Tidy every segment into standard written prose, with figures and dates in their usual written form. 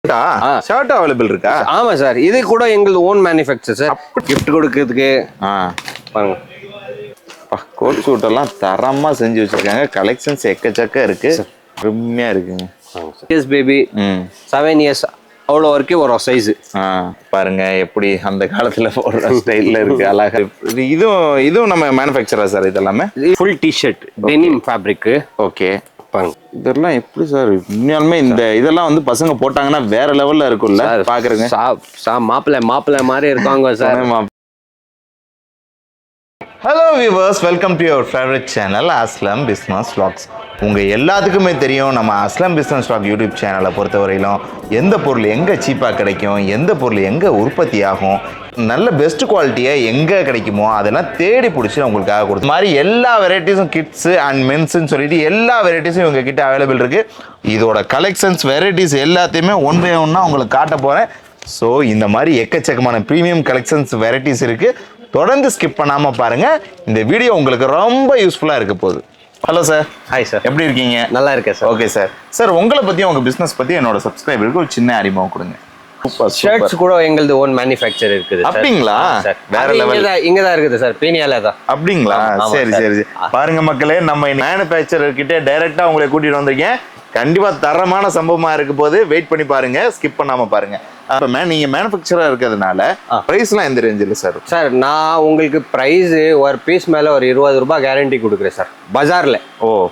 Shirt available இருக்கா? ஆமா sir, இது கூட எங்களுக்கு ஓன் மேனுஃபேக்சர் சார். கிஃப்ட் கொடுக்கிறதுக்கு பாருங்க. கோட் சூட் எல்லாம் தரமா செஞ்சு வச்சிருக்காங்க. கலெக்ஷன்ஸ் எக்கச்சக்க இருக்கு, அருமையா இருக்குங்க. எஸ் பேபி 7 years அவ்வளோ வரைக்கும் வரும் சைஸ். பாருங்க எப்படி அந்த காலத்துல போடுற ஸ்டைல்ல இருக்கு, அழகா. இதுவும் நம்ம மேனுஃபேக்சரா சார்? இதெல்லாமே full T shirt denim fabric. Okay, பாருங்க இதெல்லாம் எப்படி சார்? உண்மையாலுமே இந்த இதெல்லாம் வந்து பசங்க போட்டாங்கன்னா வேற லெவல்ல இருக்கும்ல பாக்குறேங்க. மாப்பிள்ளை மாதிரி இருக்காங்க sir. Hello viewers, welcome to your favourite channel Aslam business vlogs. உங்கள் எல்லாத்துக்குமே தெரியும், நம்ம அஸ்லம் பிஸ்னஸ் vlog யூடியூப் சேனலை பொறுத்தவரையிலும் எந்த பொருள் எங்கே சீப்பாக கிடைக்கும், எந்த பொருள் எங்கே உற்பத்தி ஆகும், நல்ல பெஸ்ட் குவாலிட்டியை எங்கே கிடைக்குமோ அதெல்லாம் தேடி பிடிச்சி உங்களுக்காக கொடுத்து மாதிரி எல்லா வெரைட்டிஸும் கிட்ஸு அண்ட் மென்ஸுன்னு சொல்லிட்டு எல்லா வெரைட்டிஸும் இவங்க கிட்ட அவைலபிள் இருக்குது. இதோட கலெக்ஷன்ஸ் வெரைட்டிஸ் எல்லாத்தையுமே ஒன் பை ஒன்னாக உங்களுக்கு காட்ட போகிறேன். ஸோ இந்த மாதிரி எக்கச்சக்கமான ப்ரீமியம் கலெக்ஷன்ஸ் வெரைட்டிஸ் இருக்குது. தொடர்ந்து ஸ்கிப் பண்ணாமல் பாருங்கள். இந்த வீடியோ உங்களுக்கு ரொம்ப யூஸ்ஃபுல்லாக இருக்க போகுது. Hello sir. ஹாய் சார், எப்படி இருக்கீங்க? நல்லா இருக்கேன் சார். Okay sir. சார் உங்களை பற்றியும் உங்கள் பிஸ்னஸ் பற்றி என்னோட சப்ஸ்கிரைபருக்கு ஒரு சின்ன அறிமுகம் கொடுங்க. ஷர்ட்ஸ் கூட எங்களது ஓன் மேனுஃபேக்சர் இருக்குது. அப்படிங்களா? வேற லெவல். இங்க தான் இருக்குது சார், பீனியால தான். அப்படிங்களா? சரி சரி. பாருங்க மக்களே, நம்ம மேனுஃபேக்சரர் கிட்ட டைரக்டா உங்களை கூட்டிட்டு வந்திருக்கேன். கண்டிப்பா தரமான சம்பவமா இருக்க போது. வெயிட் பண்ணி பாருங்க, ஸ்கிப் பண்ணாம பாருங்க. அப்ப நீங்க மேனுஃபேக்சரா இருக்கிறதுனால பிரைஸ்லாம் எந்த ரேஞ்சில் சார்? சார் நான் உங்களுக்கு பிரைஸ் ஒரு பீஸ் மேல ஒரு 20 ரூபாய் கேரண்டி கொடுக்குறேன் சார். பஜார்ல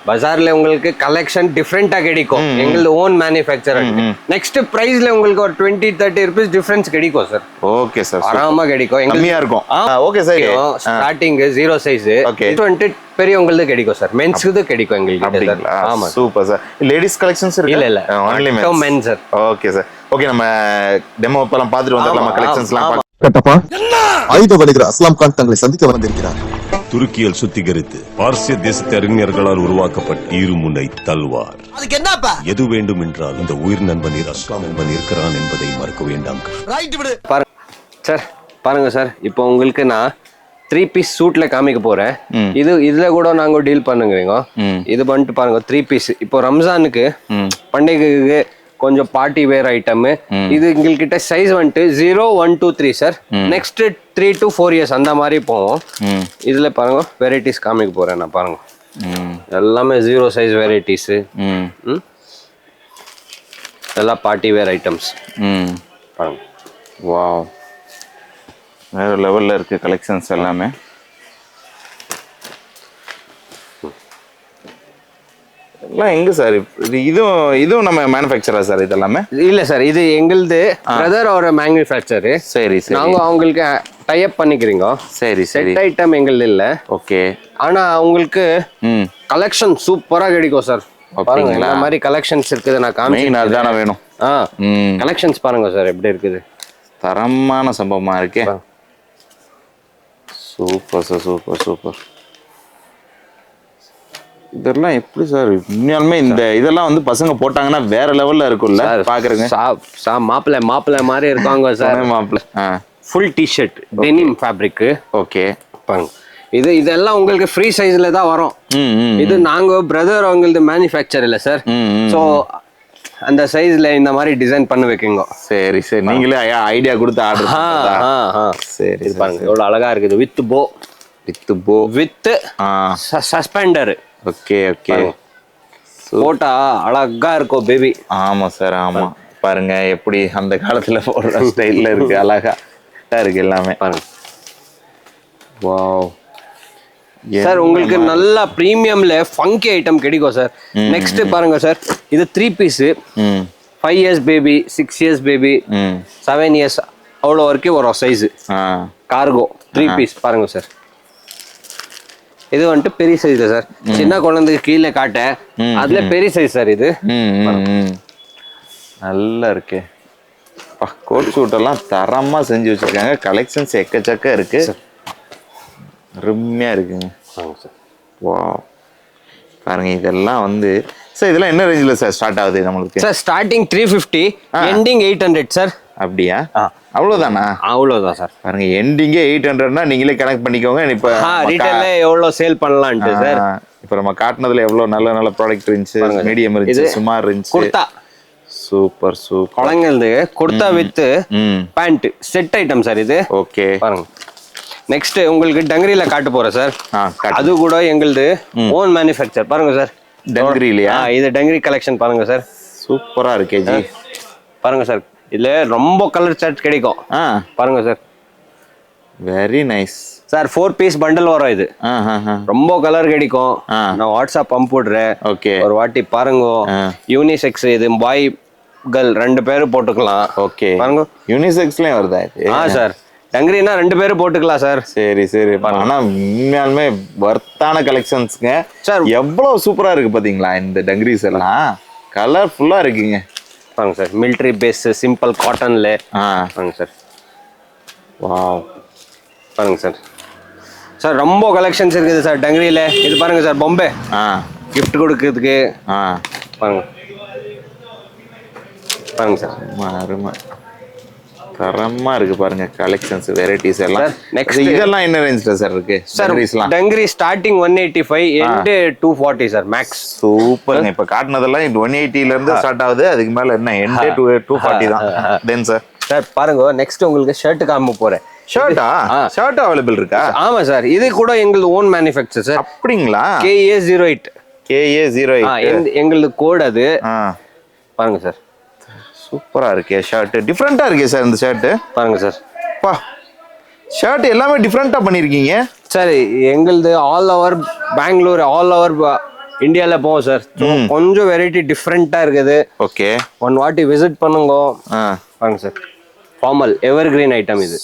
பஜார்ல உங்களுக்கு கலெக்ஷன் டிஃப்ரெண்டா கிடைக்கும். எங்களது ஓன் மேனுஃபேக்சரர். நெக்ஸ்ட் பிரைஸ்ல உங்களுக்கு ஒரு 20-30 ரூபீஸ் டிஃபரன்ஸ் கிடைக்கும் சார். ஓகே சார், ஆராமா கிடைக்கும். கம்மியா இருக்கும். Okay sir. Starting 0 size. Okay, 20 பெரியவங்களுக்கு கிடைக்கும் சார். மென்ஸ்க்கு கிடைக்கும் எங்களுக்கு. ஆமா, சூப்பர் சார். லேடிஸ் கலெக்ஷன்ஸ் இருக்கு? இல்ல only men sir. Okay sir. Okay, நம்ம டெமோ எல்லாம் பார்த்துட்டு வந்துடலாமா? கலெக்ஷன்ஸ்லாம் கட்டப்பா ஆயுத வணிகர் அஸ்லாம் கான் தங்களை சந்திக்க வந்திருக்கிறார். துருக்கியில் சுத்திகரித்து பார்சிய தேசத்து அறிஞர்களால் உருவாக்கப்பட்ட இருமுனை தல்வார். எது வேண்டும் என்றால் இந்த உயிர் நண்பன் அஸ்லாம் என்பன் இருக்கிறான் என்பதை மறக்க வேண்டாம். சார் பாருங்க சார், இப்போ உங்களுக்கு நான் 3 பீஸ் சூட்ல காமிக்க போறேன். இதுல கூட நாங்க டீல் பண்ணுங்கிறீங்க. இது பண்ணிட்டு பாருங்க, 3 பீஸ். இப்போ ரம்ஜானுக்கு பண்டிகைக்கு கொஞ்சம் பார்ட்டி வேர் ஐட்டம். இது எங்ககிட்ட சைஸ் வந்துட்டு 0, 1, 2, 3 சார். நெக்ஸ்ட் 3 to 4 years அந்த மாதிரி போவோம். இதுல பாருங்க வெரைட்டிஸ் காமிக்க போறேன் நான். பாருங்க எல்லாமே 0 சைஸ் வெரைட்டிஸ். எல்லாம் பார்ட்டி வேர் ஐட்டம்ஸ். பாருங்க, வாவ், வேற லெவல்ல இருக்கு கலெக்ஷன்ஸ் எல்லாமே. எல்லாம் எங்க சார்? இதுவும் நம்ம மேனுஃபேக்சரா சார்? இதெல்லாமே இல்ல சார், இது எங்களது பிரதர் ஒரு மேனுஃபேக்சர். சரி சரி. நாங்க அவங்களுக்கு டை அப் பண்ணிக்கிறீங்க. சரி சரி. செட் ஐட்டம் எங்களது இல்ல. ஓகே. ஆனா உங்களுக்கு கலெக்ஷன் சூப்பரா கிடைக்கும் சார். பாருங்க இந்த மாதிரி கலெக்ஷன்ஸ் இருக்குது. நான் காமிக்கிறேன். அதுதானே வேணும். கலெக்ஷன்ஸ் பாருங்க சார் எப்படி இருக்குது. தரமான சம்பவமா இருக்கே. Super sir, super super. இதெல்லாம் எப்படி சார்? உண்மையாலுமே இந்த இதெல்லாம் வந்து பசங்க போட்டாங்கன்னா வேற லெவல்ல இருக்கும்ல பாக்குறேங்க. மாப்பிள்ளை மாதிரி இருக்காங்க சார். மாப்பிள்ளை full T shirt denim fabric. Okay, பாருங்க. இதெல்லாம் உங்களுக்கு ஃப்ரீ சைஸ்ல தான் வரும். இது நாங்க பிரதர் அவங்களது மேனுஃபேக்சர் இல்ல சார். ஸோ அந்த சைஸ்ல இந்த மாதிரி டிசைன் பண்ணி வைக்குங்க. சரி சரி. நீங்களே ஐடியா கொடுத்து ஆர்டர். சரி பாருங்க எவ்வளவு அழகா இருக்குது. வித் போ வித் சஸ்பெண்டர். Okay okay. போட்டா அழகா இருக்கும் பேபி. ஆமா சார், ஆமா. பாருங்க எப்படி அந்த காலத்துல போடுற ஸ்டைல்ல இருக்கு, அழகா இருக்கு எல்லாமே. பாருங்க, வாவ் சார். உங்களுக்கு நல்ல பிரீமியம்ல ஃபங்கி ஐட்டம் கிடைக்கும் சார். நெக்ஸ்ட் பாருங்க சார், இது 3 piece. 5 years baby, 6 years baby, 7 years அவ்வளோ வரைக்கும் வரும் சைஸ். கார்கோ 3 பீஸ் பாருங்க சார். இது வந்துட்டு பெரிய சைஸ் சார். சின்ன குழந்தைக்கு கீழே காட்ட அதுல பெரிய சைஸ் சார். இது நல்லா இருக்கு. கோட் சூட் எல்லாம் தரமா செஞ்சு வச்சிருக்காங்க. கலெக்ஷன்ஸ் எக்கச்சக்க இருக்கு, அருமையா இருக்குங்க. வாவ், பாருங்க இதெல்லாம் வந்து சார் இதெல்லாம் என்ன ரேஞ்சில் சார் ஸ்டார்ட் ஆகுது நம்மளுக்கு? Sir starting 350, ending 800 sir. அப்படியா? அவ்வளவுதானா? அவ்வளவுதான் சார். பாருங்க எண்டிங்கே 800னா நீங்களே கனெக்ட் பண்ணிக்கோங்க. இப்ப ரீட்டைல்ல எவ்வளவு சேல் பண்ணலாம்னு சார். இப்ப நம்ம காட்டுனதுல எவ்வளவு நல்ல நல்ல ப்ராடக்ட் இருந்துச்சு, மீடியம் இருந்துச்சு, சுமார் இருந்துச்சு. Kurta super super. குழந்தைங்களது kurta with pant set item sir இது. ஓகே பாருங்க. நெக்ஸ்ட் உங்களுக்கு டங்கரியில காட்ட போறேன் சார். காட்டு. அது கூட எங்களுது ஓன் மேனுஃபேக்சர். பாருங்க சார் டங்கரிலையா? இது டங்கரி கலெக்ஷன் பாருங்க சார். சூப்பரா இருக்கே ஜி. பாருங்க சார் இதுல ரொம்ப கலர் சார்ட் கிடைக்கும். பாருங்க sir very nice sir. 4 piece bundle வரும் இது. ரொம்ப கலர் கிடைக்கும். நான் வாட்ஸ்அப் பம்ப் போடுறேன். ஓகே ஒரு வாட்டி பாருங்க. யூனிசெக்ஸ் இது பாய் கேர்ள் 2 பேரும் போட்டுக்கலாம். ஓகே பாருங்க யூனிசெக்ஸ்லயும் வருதா இது? சார் டங்கரினா 2 பேரும் போட்டுக்கலாம் சார். சரி சரி. ஆனா உண்மையாலுமே வர்த்தான கலெக்ஷன்ஸ்ங்க சார். எவ்வளவு சூப்பரா இருக்கு பாத்தீங்களா இந்த டங்கரிஸ் எல்லாம். கலர்ஃபுல்லா இருக்குங்க. பாருங்க சார் மிலிட்டரி பேஸ் சிம்பிள் காட்டன்ல. பாருங்க சார். வாவ். பாருங்க சார். சார் ரொம்ப கலெக்ஷன்ஸ் இருக்குது சார் டங்கரியில. இது பாருங்க சார் பொம்பே கிஃப்ட் கொடுக்கறதுக்கு. பாருங்க பாருங்க சார் அருமை தரமா இருக்கு பாருங்க கலெக்ஷன்ஸ் வெரைட்டிஸ் எல்லாம். நெக்ஸ்ட் இதெல்லாம் என்ன ரேஞ்ச்ல சார் இருக்கு? Sir dungaree starting 185 end 240 sir max. சூப்பர்ங்க. இப்ப காட்டுனதெல்லாம் 180ல இருந்து ஸ்டார்ட் ஆகுது. அதுக்கு மேல என்ன எண்ட் 240 தான். தென் சார் சார் பாருங்க நெக்ஸ்ட் உங்களுக்கு ஷர்ட் காம போறேன். ஷர்ட்டா? ஷர்ட் அவைலபிள் இருக்கா? ஆமா சார். இது கூட எங்களுது ஓன் மேனுஃபேக்சர் சார். அப்படிங்களா? KA08 KA08 எங்களுது கோட் அது. பாருங்க சார் சூப்பரா இருக்கே ஷர்ட். டிஃப்ரெண்டா இருக்கே சார் இந்த ஷர்ட். பாருங்க சார். பா ஷர்ட் எல்லாமே டிஃப்ரெண்டா பண்ணிருக்கீங்க சார். எங்களுது all over Bangalore all over இந்தியால போவோம் சார். கொஞ்சம் வெரைட்டி டிஃப்ரெண்டா இருக்குது. ஓகே ஒன் வாட்டி விசிட் பண்ணுங்க. பாருங்க சார் ஃபார்மல் எவர் கிரீன் ஐட்டம் இது.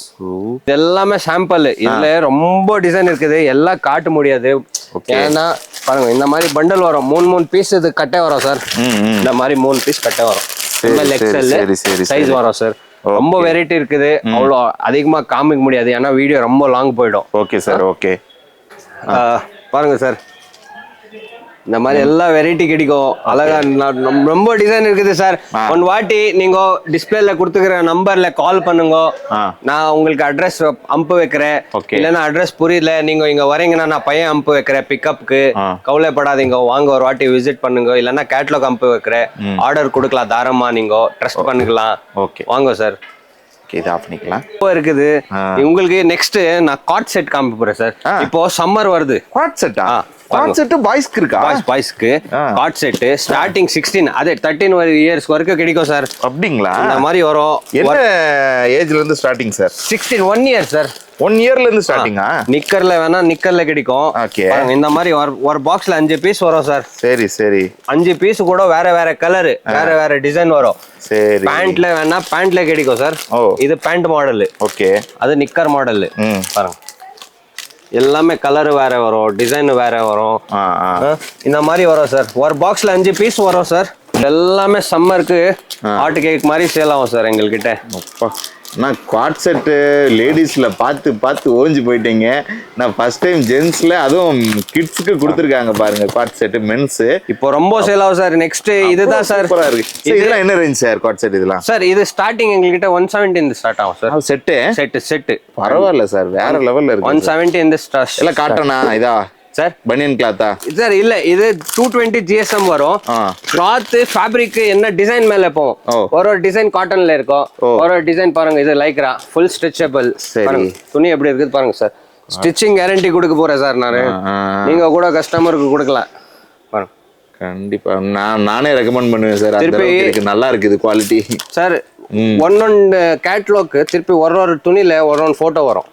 இது எல்லாமே சாம்பிள். இதுல ரொம்ப டிசைன் இருக்குது. எல்லாம் காட்ட முடியாது. ஏன்னா பாருங்க இந்த மாதிரி பண்டல் வரும். 3 பீஸ் இது கட்டை வரும் சார். இந்த மாதிரி 3 பீஸ் கட்டை வரும். சைஸ் வரும் சார். ரொம்ப வெரைட்டி இருக்குது. அவ்வளோ அதிகமா காமிக்க முடியாது ஏன்னா வீடியோ ரொம்ப லாங் போயிடும். Okay sir. ஓகே பாருங்க சார் இந்த மாதிரி எல்லா வெரைட்டி கிடைக்கும். அழகா ரொம்ப டிசைன் இருக்குது சார். ஒன் வாட்டி நீங்க டிஸ்பிளேல கொடுத்துக்கிற நம்பர்ல கால் பண்ணுங்க. நான் உங்களுக்கு அட்ரஸ் அனுப்பி வைக்கிறேன். இல்லைன்னா அட்ரஸ் புரியல நீங்க இங்க வரீங்கன்னா நான் பையன் அனுப்பி வைக்கிறேன் பிக்கப்புக்கு. கவலைப்படாதீங்க வாங்க ஒரு வாட்டி விசிட் பண்ணுங்க. இல்லைன்னா கேட்லாக் அனுப்பி வைக்கிறேன். ஆர்டர் கொடுக்கலாம் தாராளமா. நீங்க ட்ரஸ்ட் பண்ணிக்கலாம். ஓகே வாங்க சார். இது ஆஃப் பண்ணிக்கலாம். இப்போ இருக்குது உங்களுக்கு நெக்ஸ்ட் நான் காட் செட் காமிக்க போறேன் சார். இப்போ சம்மர் வருது. காட் செட்டா? காட் செட் பாய்ஸ்க்கு இருக்கா? பாய்ஸ்க்கு காட் செட் ஸ்டார்டிங் 16 அதே 13 இயர்ஸ் வரைக்கும் கிடைக்கும் சார். அப்படிங்களா? இந்த மாதிரி வரும். என்ன ஏஜ்ல இருந்து ஸ்டார்டிங் சார்? 16 1 year sir. 1 இயர்ல இருந்து ஸ்டார்டிங்கா? நிக்கர்ல வேணா நிக்கர்ல கிடைக்கும். ஓகே இந்த மாதிரி ஒரு பாக்ஸ்ல 5 பீஸ் வரும் சார். சரி சரி. 5 பீஸ் கூட வேற வேற கலர் வேற வேற டிசைன் வரும். சரி. பேண்ட்ல வேணா பேண்ட்ல கிடைக்கும் சார். இது பேண்ட் மாடல். ஓகே அது நிக்கர் மாடல். பாருங்க எல்லாமே கலர் வேற வரும் டிசைன் வேற வரும். இந்த மாதிரி வரும் சார். ஒரு பாக்ஸ்ல 5 பீஸ் வரும் சார். எல்லாமே சம்மருக்கு ஹாட் கேக் மாதிரி சேல் ஆகும் சார் எங்ககிட்ட. நான் குவாட் செட்டு லேடிஸ்ல பார்த்து பார்த்து ஓஞ்சி போயிட்டீங்க. நான் ஃபர்ஸ்ட் டைம் ஜென்ஸ்ல அதுவும் கிட்ஸ்க்கு கொடுத்துருக்காங்க பாருங்க குவாட் செட்டு மென்ஸ். இப்போ ரொம்ப சேல் ஆகும் சார். நெக்ஸ்ட் இதுதான் சார். சூப்பரா இருக்கு. இதெல்லாம் என்ன ரேஞ்ச் சார் குவாட் செட் இதெல்லாம்? சார் இது ஸ்டார்டிங் எங்ககிட்ட 170 இருந்து ஸ்டார்ட் ஆகும் சார். செட்டு பரவாயில்ல சார். வேற லெவல்ல இருக்கு. 170 இந்த ஸ்டார்ட். எல்லாம் காட்டனா இதா சார்? பனியன் கிளாத்தா சார்? இல்ல இது 220 GSM வரும். கிளாத் ஃபேப்ரிக் என்ன டிசைன் மேல போகும். ஒரு டிசைன் காட்டன்ல இருக்கும். ஒரு டிசைன் பாருங்க இது லைக்ரா ஃபுல் ஸ்ட்ரெச்சபிள். துணி எப்படி இருக்குது பாருங்க சார். ஸ்டிச்சிங் கேரண்டி கொடுக்க போறேன் சார் நானு. நீங்க கூட கஸ்டமருக்கு கொடுக்கலாம். கண்டிப்பா நானே ரெக்கமெண்ட் பண்ணுவேன் சார். திருப்பி நல்லா இருக்குது குவாலிட்டி சார். ஒன்னொன்னு கேட்லாக் திருப்பி ஒரு துணியில ஒரு போட்டோ வரும்.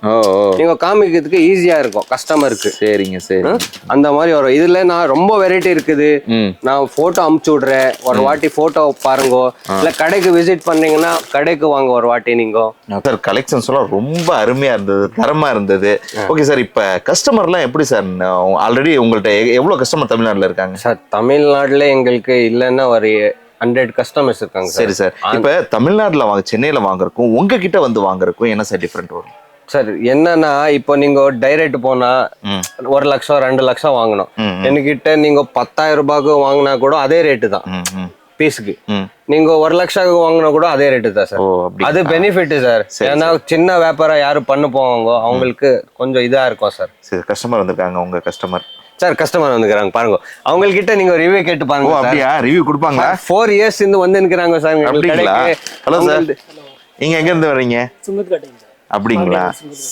நீங்க காமிக்கிறதுக்கு ஈஸியா இருக்கும் கஸ்டமருக்கு. சரிங்க சரி. அந்த மாதிரி வரும். இதுல நான் ரொம்ப வெரைட்டி இருக்குது. நான் போட்டோ அமுச்சு விடுறேன். ஒரு வாட்டி போட்டோ பாருங்க. இல்ல கடைக்கு விசிட் பண்ணீங்கன்னா கடைக்கு வாங்க ஒரு வாட்டி நீங்க. சார் கலெக்ஷன்ஸ் எல்லாம் ரொம்ப அருமையா இருந்தது. தரமா இருந்தது. Okay sir. இப்ப கஸ்டமர்லாம் எப்படி சார்? ஆல்ரெடி உங்கள்ட்ட எவ்வளவு கஸ்டமர் தமிழ்நாட்டுல இருக்காங்க சார்? தமிழ்நாட்டுல எங்களுக்கு இல்லைன்னா ஒரு 100 கஸ்டமர்ஸ் இருக்காங்க. சரி சார். இப்ப தமிழ்நாட்டுல சென்னையில வாங்குறதுக்கும் உங்ககிட்ட வந்து வாங்குறதுக்கும் என்ன சார் டிஃபரெண்ட் வரும்? சார் என்னன்னா இப்போ நீங்க டைரக்ட் போனா 1 லட்சம் 2 லட்சம் வாங்கணும். என்கிட்ட நீங்க 10,000 ரூபாய்க்கு வாங்கினா கூட அதே ரேட்டு தான் பீஸுக்கு. நீங்க 1 லட்சம் வாங்கினா கூட அதே ரேட்டு தான் சார். அது பெனிஃபிட் சார். ஏன்னா சின்ன வியாபாரம் யாரும் பண்ண போவாங்க அவங்களுக்கு கொஞ்சம் இதா இருக்கும் சார். சரி கஸ்டமர் வந்திருக்காங்க. உங்க கஸ்டமர் சார் கஸ்டமர் வந்துக்கிறாங்க பாருங்க, அவங்க கிட்ட நீங்க ரிவ்யூ கேட்டு ஓ பாருங்க. அப்படியா, ரிவ்யூ கொடுப்பாங்களா? 4 இயர்ஸ் இருந்து வந்து நிக்கிறாங்க சார் எங்க அப்படிங்களா? கடைக்கு. ஹலோ சார், நீங்க எங்க இருந்து வர்றீங்க? அப்படிங்களா?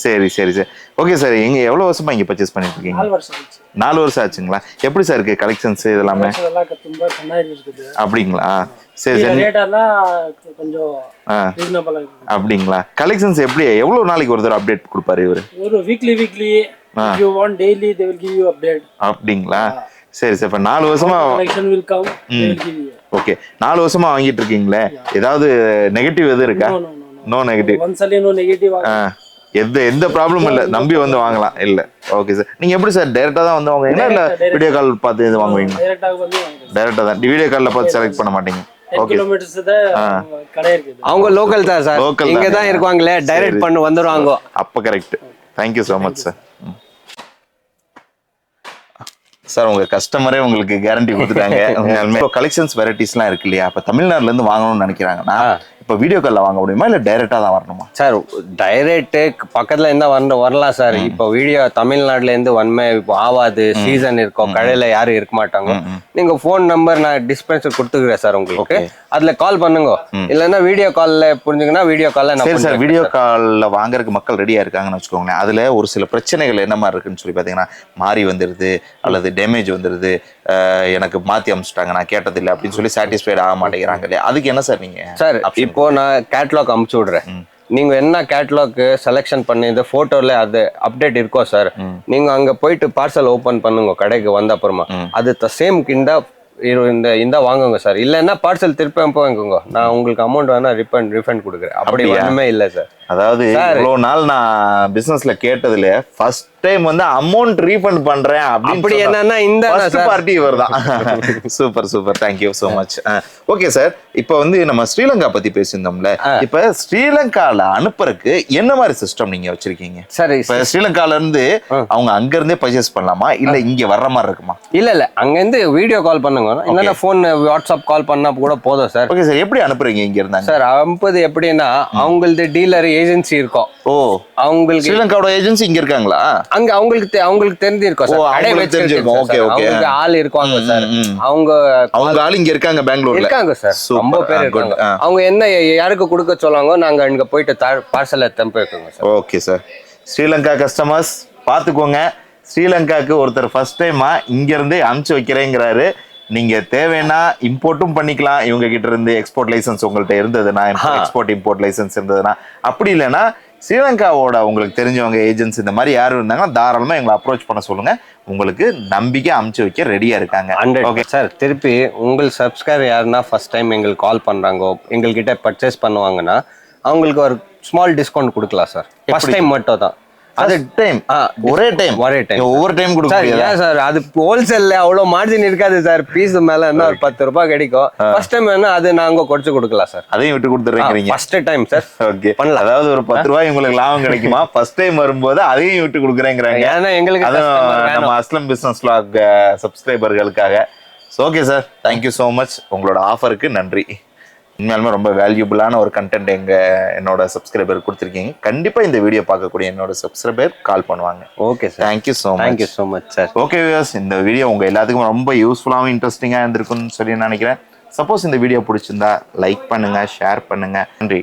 சரி சரி சார். ஓகே சார், எங்க எவ்வளவு வருஷமா இங்க பர்ச்சேஸ் பண்ணிட்டு இருக்கீங்க? 4 வருஷம் ஆச்சுங்களா? எப்படி சார் இருக்கு கலெக்ஷன்ஸ் இதெல்லாமே? அப்படிங்களா? சரி சரி. அப்படிங்களா? கலெக்ஷன்ஸ் எப்படி, எவ்வளவு நாளைக்கு ஒரு தடவை அப்டேட் கொடுப்பாரு இவரு? ஒரு weekly if you want daily they will give you update. அப்படிங்களா? சரி சார். இப்ப 4 வருஷமா Collection will come, they will give you. Okay, 4 வருஷமா வாங்கிட்டு இருக்கீங்களே, ஏதாவது நெகட்டிவ் எதுவும் இருக்கா? No negative. Once again no negative. எந்த ப்ராப்ளமும் இல்ல, நம்பி வந்து வாங்கலாம். இல்ல ஓகே சார். நீங்க எப்படி சார் டைரக்டா தான் வந்து வாங்குவீங்களா இல்ல வீடியோ கால் பார்த்து இது வாங்குவீங்களா? Direct ஆக வந்து வாங்குறோம். டைரக்டா தான், வீடியோ கால்ல பார்த்து செலக்ட் பண்ண மாட்டீங்க. 10 ஓகே, kilometers தான் கடை இருக்குது. அவங்க லோக்கல் தான் சார், Local இங்க தானே. தான் இருக்காங்களே, டைரக்ட் பண்ணி வந்துருவாங்க. அப்ப correct. Thank you so much sir. Sir உங்க கஸ்டமரே உங்களுக்கு கேரண்டி கொடுத்துட்டாங்க. உண்மையாலுமே கலெக்ஷன்ஸ் வெரைட்டிஸ்லாம் இருக்கு இல்லையா, அப்ப தமிழ்நாட்டுல இருந்து வாங்கணும்னு நினைக்கிறாங்கன்னா இப்ப வீடியோ கால்ல வாங்க முடியுமா இல்ல டைரக்டா தான் வரணுமா? சார் டைரக்ட் பக்கத்துல இருந்தா வரலாம் சார். இப்போ வீடியோ தமிழ்நாட்டுல இருந்து வன்மை இப்போ ஆவாது, சீசன் இருக்கும், கடையில யாரும் இருக்க மாட்டாங்க. நீங்க போன் நம்பர் நான் டிஸ்பென்சர் கொடுத்துக்கிறேன் சார் உங்களுக்கு, அதுல கால் பண்ணுங்க. இல்லைன்னா வீடியோ கால்ல புரிஞ்சுங்கன்னா வீடியோ கால்ல சரி சார். வீடியோ கால்ல வாங்குறதுக்கு மக்கள் ரெடியா இருக்காங்கன்னு வச்சுக்கோங்களேன். அதுல ஒரு சில பிரச்சனைகள் என்ன மாதிரி இருக்குன்னு சொல்லி பாத்தீங்கன்னா, மாறி வந்துருது அல்லது டேமேஜ் வந்துருது, எனக்கு மாத்தி அனுப்பிச்சிட்டாங்க, நான் கேட்டதில்லை அப்படின்னு சொல்லி சாட்டிஸ்ஃபைட் ஆக மாட்டேங்கிறாங்க இல்லையா, அதுக்கு என்ன சார் நீங்க? சார் இப்போ நான் கேட்லாக் அமுச்சு விடுறேன், நீங்க என்ன கேட்லாக் செலக்ஷன் பண்ணி இந்த போட்டோல அது அப்டேட் இருக்கோ சார், நீங்க அங்க போயிட்டு பார்சல் ஓபன் பண்ணுங்க கடைக்கு வந்த அப்புறமா, அது சேம் இந்த வாங்குங்க சார். இல்லைன்னா பார்சல் திருப்பி வாங்குங்க, நான் உங்களுக்கு அமௌண்ட் வேணா ரிஃபண்ட் கொடுக்குறேன். அப்படி ஒண்ணுமே இல்லை சார். அதாவது இவ்வளவு நாள் நான் பிசினஸ்ல கேட்டதுல ஃபர்ஸ்ட் டைம் வந்து அமௌண்ட் ரீஃபண்ட் பண்றேன் அப்படி என்னன்னா இந்த பார்ட்டி இவர்தான். Super super, thank you so much. Okay sir, இப்போ வந்து நம்ம ஸ்ரீலங்கா பத்தி பேசியிருந்தோம்ல, இப்ப ஸ்ரீலங்கால அனுப்புறதுக்கு என்ன மாதிரி சிஸ்டம் நீங்க வச்சிருக்கீங்க? சரி, இப்ப ஸ்ரீலங்கால இருந்து அவங்க அங்க இருந்தே பர்ச்சேஸ் பண்ணலாமா இல்ல இங்க வர்ற மாதிரி இருக்குமா? இல்ல அங்க இருந்து வீடியோ கால் பண்ணுங்க, இல்லைன்னா போன் வாட்ஸ்அப் கால் பண்ணா கூட போதும் சார். ஓகே சார், எப்படி அனுப்புறீங்க இங்க இருந்தாங்க? சார் அனுப்புது எப்படின்னா, அவங்களது டீலர் ஏஜென்சி இருக்கும். ஓ, அவங்களுக்கு ஸ்ரீலங்காவோட ஏஜென்சி இங்க இருக்காங்களா? அங்க அவங்களுக்கு தெரிஞ்சிருக்கும் சார், கடை வச்சிருக்கோம். ஓகே ஓகே, அவங்க ஆள் இருக்காங்க சார், அவங்க ஆள் இங்க இருக்காங்க, பெங்களூர்ல இருக்காங்க சார், ரொம்ப பேர் இருக்காங்க. அவங்க என்ன யாருக்கு கொடுக்க சொல்லுவாங்க, நாங்க அங்க போயிட்டு பார்சல் எடுத்து வைக்கோங்க sir. Okay sir. Sri Lanka customers பாத்துக்கோங்க, ஸ்ரீலங்காக்கு ஒருத்தர் ஃபர்ஸ்ட் டைமா இங்க இருந்தே அனுப்பிச்சு வைக்கிறேங்கிறாரு. நீங்க தேவைன்னா இம்போர்ட்டும் பண்ணிக்கலாம், இவங்க கிட்ட இருந்து எக்ஸ்போர்ட் லைசன்ஸ் உங்கள்கிட்ட இருந்ததுன்னா, எக்ஸ்போர்ட் இம்போர்ட் லைசன்ஸ் இருந்ததுன்னா. அப்படி இல்லைன்னா ஸ்ரீலங்காவோட உங்களுக்கு தெரிஞ்சவங்க ஏஜென்சி இந்த மாதிரி யாரும் இருந்தாங்கன்னா தாராளமா எங்களை அப்ரோச் பண்ண சொல்லுங்க, உங்களுக்கு நம்பிக்கை அமுச்சு வைக்க ரெடியா இருக்காங்க. Okay sir. திருப்பி உங்கள் சப்ஸ்கிரைபர் யாருன்னா ஃபர்ஸ்ட் டைம் எங்களுக்கு கால் பண்றாங்க, எங்ககிட்ட பர்ச்சேஸ் பண்ணுவாங்கன்னா அவங்களுக்கு ஒரு ஸ்மால் டிஸ்கவுண்ட் கொடுக்கலாம் சார். ஃபர்ஸ்ட் டைம் மட்டும் தான், அது டைம் ஒரே டைம் ஒவ்வொரு டைம் கொடுக்க சார். அது ஹோல்சேல்ல அவ்வளவு மார்ஜின் இருக்காது சார், பீஸ் மேல என்ன ஒரு 10 ரூபாய் கிடைக்கும். ஃபர்ஸ்ட் டைம் வேணா அது நாங்க குறைச்சு கொடுக்கலாம் சார், அதையும் விட்டு கொடுத்துறீங்க ஃபர்ஸ்ட் டைம் சார். ஓகே, பண்ணலாம். அதாவது ஒரு 10 ரூபாய் உங்களுக்கு லாபம் கிடைக்குமா ஃபர்ஸ்ட் டைம் வரும்போது, அதையும் விட்டு கொடுக்குறேங்கிறாங்க. ஏன்னா எங்களுக்கு நம்ம அஸ்லம் பிசினஸ் vlog சப்ஸ்கிரைபர்களுக்காக. Okay sir, thank you so much. உங்களோட ஆஃபருக்கு நன்றி. உண்மையாலுமே ரொம்ப வேல்யூபிளான ஒரு கண்டென்ட் என்னோட சப்ஸ்கிரைபர் கொடுத்துருக்கீங்க. கண்டிப்பா இந்த வீடியோ பார்க்கக்கூடிய என்னோட சப்ஸ்கிரைபர் கால் பண்ணுவாங்க. Okay sir, thank you so much. Thank you so much sir. Okay viewers, இந்த வீடியோ உங்க எல்லாத்துக்கும் ரொம்ப யூஸ்ஃபுல்லாகவும் இன்ட்ரெஸ்டிங்காக இருந்திருக்கும்னு சொல்லி நினைக்கிறேன். சப்போஸ் இந்த வீடியோ பிடிச்சிருந்தா லைக் பண்ணுங்க, ஷேர் பண்ணுங்க. நன்றி.